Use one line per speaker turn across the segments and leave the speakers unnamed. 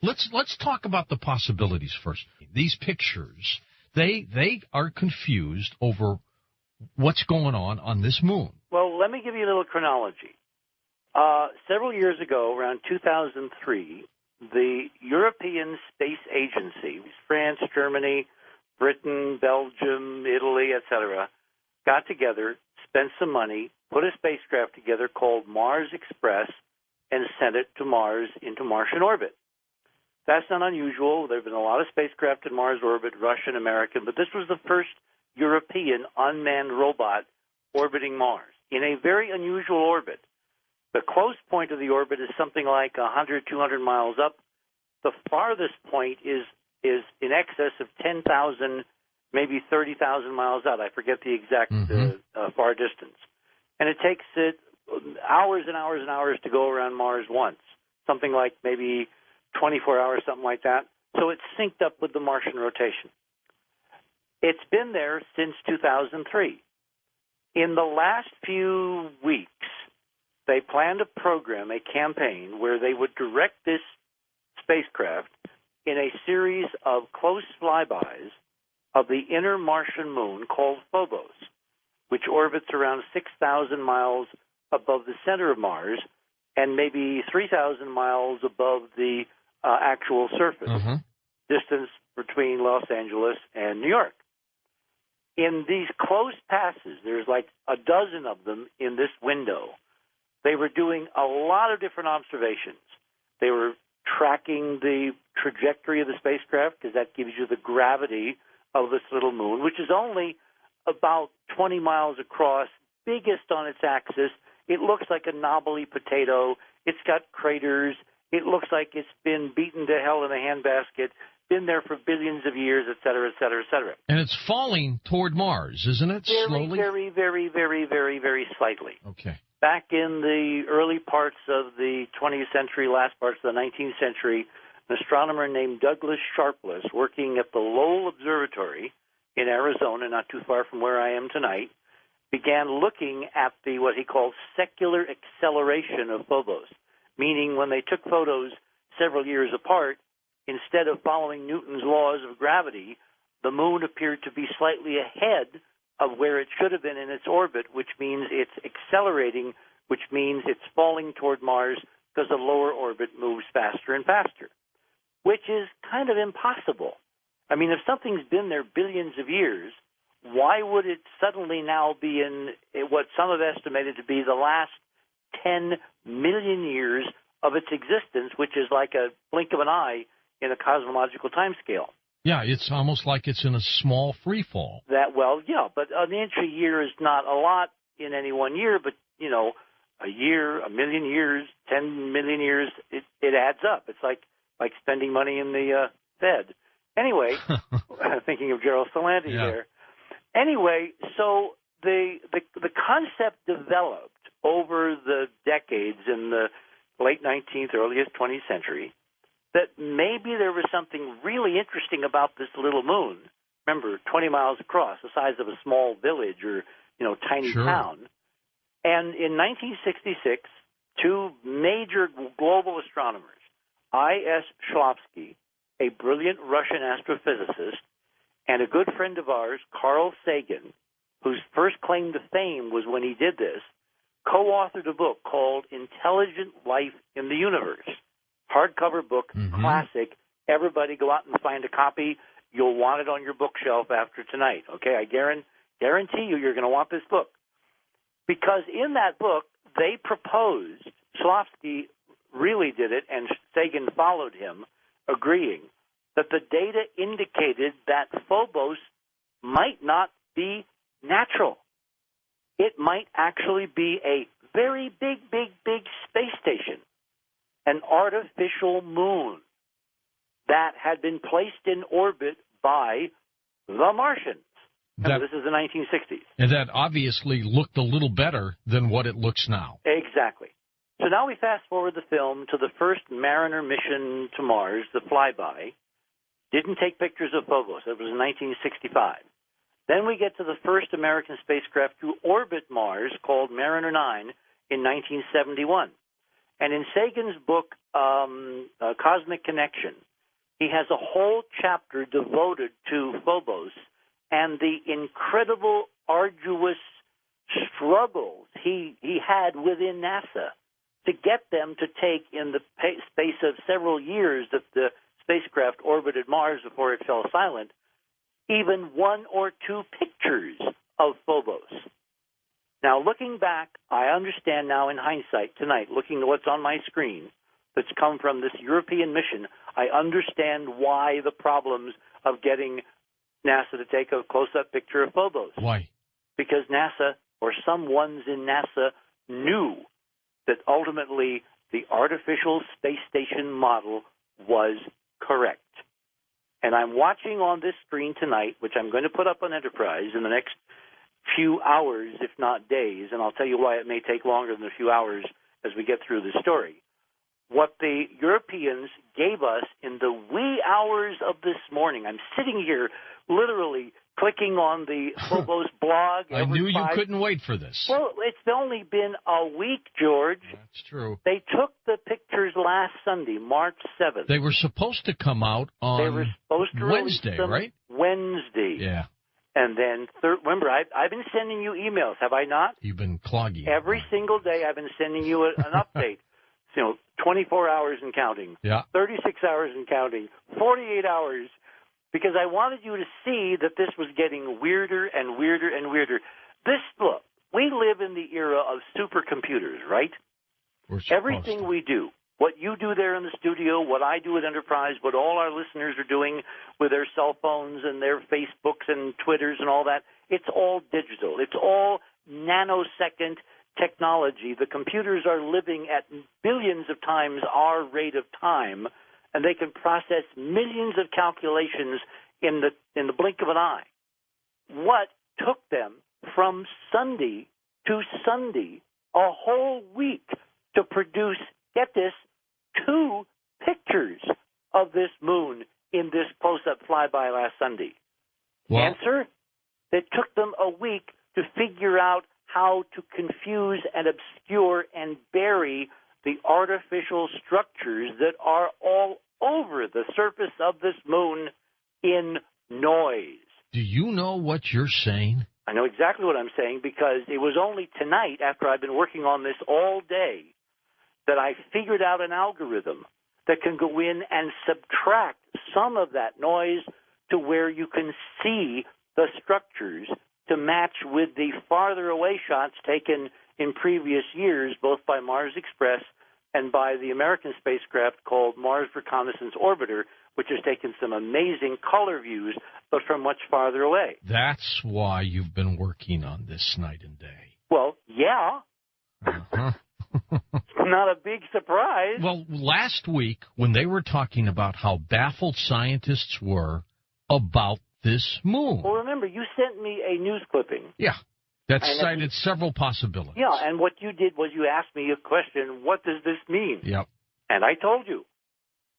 Let's talk about the possibilities first. These pictures, they are confused over what's going on this moon.
Well, let me give you a little chronology. Several years ago, around 2003, the European Space Agency, France, Germany, Britain, Belgium, Italy, etc., got together, spent some money, put a spacecraft together called Mars Express, and sent it to Mars into Martian orbit. That's not unusual. There have been a lot of spacecraft in Mars orbit, Russian, American, but this was the first European unmanned robot orbiting Mars in a very unusual orbit. The close point of the orbit is something like 100, 200 miles up. The farthest point is in excess of 10,000, maybe 30,000 miles out. I forget the exact far distance. And it takes it hours and hours and hours to go around Mars once, something like maybe 24 hours, something like that. So it's synced up with the Martian rotation. It's been there since 2003. In the last few weeks, they planned a program, a campaign, where they would direct this spacecraft in a series of close flybys of the inner Martian moon called Phobos, which orbits around 6,000 miles above the center of Mars and maybe 3,000 miles above the actual surface, distance between Los Angeles and New York. In these close passes, there's like a dozen of them in this window. They were doing a lot of different observations. They were tracking the trajectory of the spacecraft because that gives you the gravity of this little moon, which is only about 20 miles across, biggest on its axis. It looks like a knobbly potato. It's got craters. It looks like it's been beaten to hell in a handbasket, been there for billions of years, et cetera, et cetera, et cetera.
And it's falling toward Mars, isn't it? Slowly?
Very, very, very, very, very slightly.
Okay.
Back in the early parts of the 20th century, last parts of the 19th century, an astronomer named Douglas Sharpless, working at the Lowell Observatory in Arizona, not too far from where I am tonight, began looking at what he called secular acceleration of Phobos, meaning when they took photos several years apart, instead of following Newton's laws of gravity, the moon appeared to be slightly ahead of where it should have been in its orbit, which means it's accelerating, which means it's falling toward Mars because the lower orbit moves faster and faster, which is kind of impossible. I mean, if something's been there billions of years, why would it suddenly now be in what some have estimated to be the last 10 million years of its existence, which is like a blink of an eye in a cosmological timescale?
Yeah, it's almost like it's in a small free fall.
But an inch a year is not a lot in any one year, but, a year, a million years, 10 million years, it adds up. It's like spending money in the Fed. Anyway, thinking of Gerald Salanti there. Anyway, so the concept developed over the decades in the late 19th, earliest 20th century that maybe there was something really interesting about this little moon. Remember, 20 miles across, the size of a small village or, tiny town. And in 1966, two major global astronomers, I.S. Shklovsky, a brilliant Russian astrophysicist, and a good friend of ours, Carl Sagan, whose first claim to fame was when he did this, co-authored a book called Intelligent Life in the Universe. Hardcover book, classic. Everybody go out and find a copy. You'll want it on your bookshelf after tonight. Okay, I guarantee you're going to want this book. Because in that book, they proposed, Shklovsky really did it, and Sagan followed him, agreeing that the data indicated that Phobos might not be natural. It might actually be a very big, big, big space station, an artificial moon that had been placed in orbit by the Martians. This is the 1960s.
And that obviously looked a little better than what it looks now.
Exactly. So now we fast forward the film to the first Mariner mission to Mars, the flyby. Didn't take pictures of Phobos. It was in 1965. Then we get to the first American spacecraft to orbit Mars, called Mariner 9, in 1971. And in Sagan's book, Cosmic Connection, he has a whole chapter devoted to Phobos and the incredible, arduous struggles he had within NASA to get them to take, in the space of several years that the spacecraft orbited Mars before it fell silent, even one or two pictures of Phobos. Now, looking back, I understand now in hindsight tonight, looking at what's on my screen that's come from this European mission, I understand why the problems of getting NASA to take a close-up picture of Phobos.
Why?
Because NASA, or some ones in NASA, knew that ultimately the artificial space station model was correct. And I'm watching on this screen tonight, which I'm going to put up on Enterprise in the next few hours, if not days, and I'll tell you why it may take longer than a few hours as we get through the story. What the Europeans gave us in the wee hours of this morning, I'm sitting here literally clicking on the Phobos blog.
I knew you couldn't wait for this.
Well, it's only been a week, George.
That's true.
They took the pictures last Sunday, March 7th.
They were supposed to come out on
they were supposed to
Wednesday, right?
Wednesday.
Yeah.
And then, remember, I've been sending you emails, have I not?
You've been clogging.
Every single day I've been sending you an update. 24 hours and counting.
Yeah.
36 hours and counting. 48 hours. Because I wanted you to see that this was getting weirder and weirder and weirder. Look, we live in the era of supercomputers, right? Everything we do, what you do there in the studio, what I do at Enterprise, what all our listeners are doing with their cell phones and their Facebooks and Twitters and all that, it's all digital. It's all nanosecond technology. The computers are living at billions of times our rate of time, and they can process millions of calculations in the blink of an eye. What took them from Sunday to Sunday, a whole week, to produce, get this, 2 pictures of this moon in this close-up flyby last Sunday?
Well,
answer, it took them a week to figure out how to confuse and obscure and bury the artificial structures that are all over the surface of this moon in noise.
Do you know what you're saying?
I know exactly what I'm saying, because it was only tonight, after I've been working on this all day, that I figured out an algorithm that can go in and subtract some of that noise to where you can see the structures to match with the farther away shots taken in previous years, both by Mars Express and by the American spacecraft called Mars Reconnaissance Orbiter, which has taken some amazing color views, but from much farther away.
That's why you've been working on this night and day.
Well, yeah.
Uh-huh.
Not a big surprise.
Well, last week, when they were talking about how baffled scientists were about this moon.
Well, remember, you sent me a news clipping.
Yeah. That cited several possibilities.
Yeah, and what you did was you asked me a question, what does this mean?
Yep.
And I told you.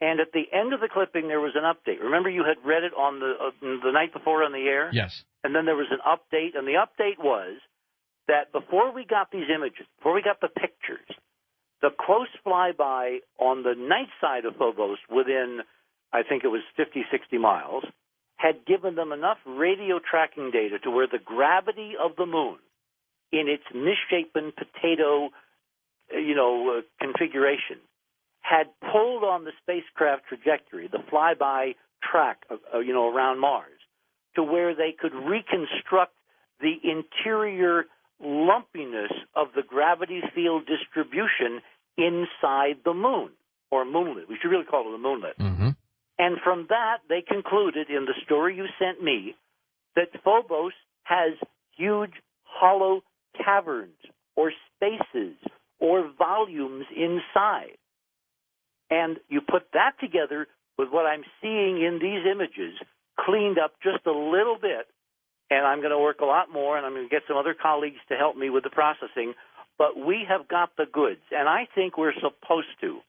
And at the end of the clipping, there was an update. Remember, you had read it on the night before on the air?
Yes.
And then there was an update, and the update was that before we got these images, before we got the pictures, the close flyby on the night side of Phobos within, I think it was 50, 60 miles, had given them enough radio tracking data to where the gravity of the moon in its misshapen potato, configuration had pulled on the spacecraft trajectory, the flyby track, around Mars, to where they could reconstruct the interior lumpiness of the gravity field distribution inside the moon, or moonlet. We should really call it a moonlet.
Mm-hmm.
And from that, they concluded in the story you sent me that Phobos has huge hollow caverns or spaces or volumes inside. And you put that together with what I'm seeing in these images, cleaned up just a little bit, and I'm going to work a lot more, and I'm going to get some other colleagues to help me with the processing, but we have got the goods, and I think we're supposed to.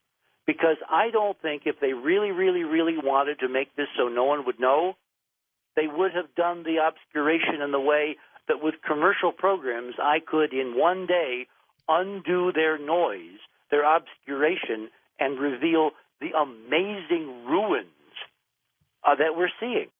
Because I don't think if they really, really, really wanted to make this so no one would know, they would have done the obscuration in the way that with commercial programs I could in one day undo their noise their obscuration and reveal the amazing ruins that we're seeing.